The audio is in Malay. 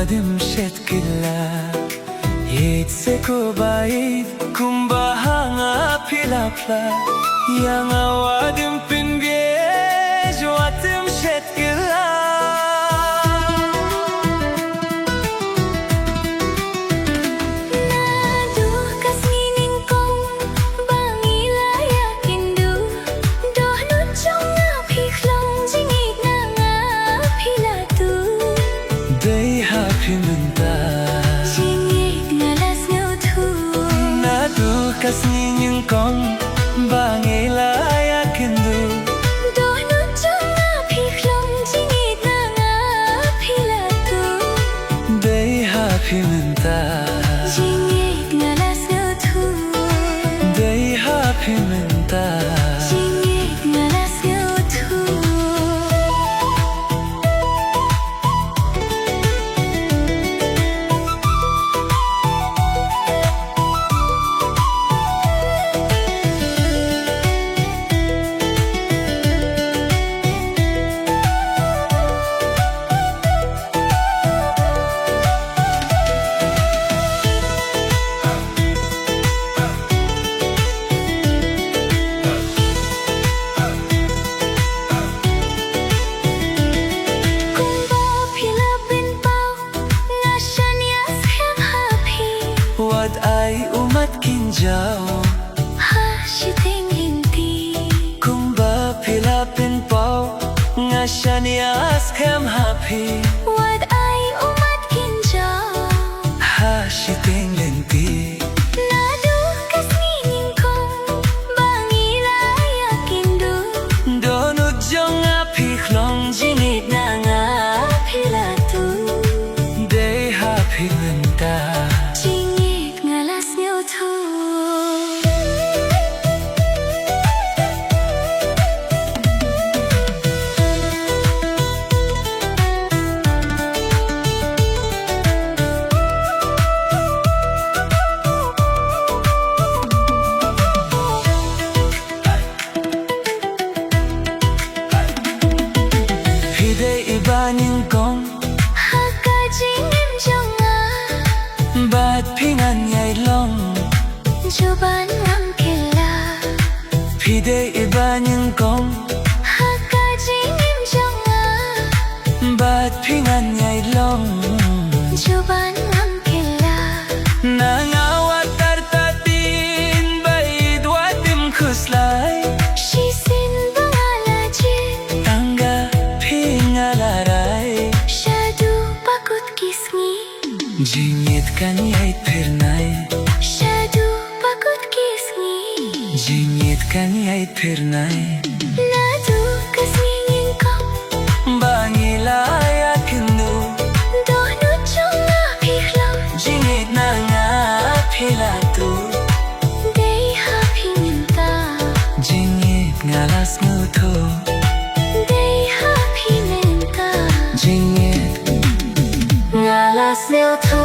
وادم شت كلا يتسكو بعيد كم بهانا بلا بلا yang awadim pinggir watim shet kila kas nging kong bangila yakin du do nu chunga phiklong jingit na nga philatu dei happy menta jingit ngalas no thu dei happy menta jingit ngalas no thu Wat ai umat kinjau ha shiting hindi kung ba Philippine pau nga shanias kem happy what ai umat kinjau ha shiting lenti nadu kasnging kong bangila yakin du donu jong api khlong jingit na nga philatu dei happy menta jingit ngalas nyo thu ibaning kong haka jingim jonga bat pingan nhai long juban ngam kila phide ibaning kong haka jingim jonga bat pingan nhai long juban ngam kila nangawat tartatin baid watim khuslai shisin bangala jin tangga phingalarai shadu pakut kisngi jingit kan yai phirnai shadu pakut kisngi jingit kan yai phirnai nadu kasnging kong bangila yakindu donu chunga phiklong jingit na nga philatu dei happy minta jingit ngalas nguto dei happy minta jingit ngalas nyo thu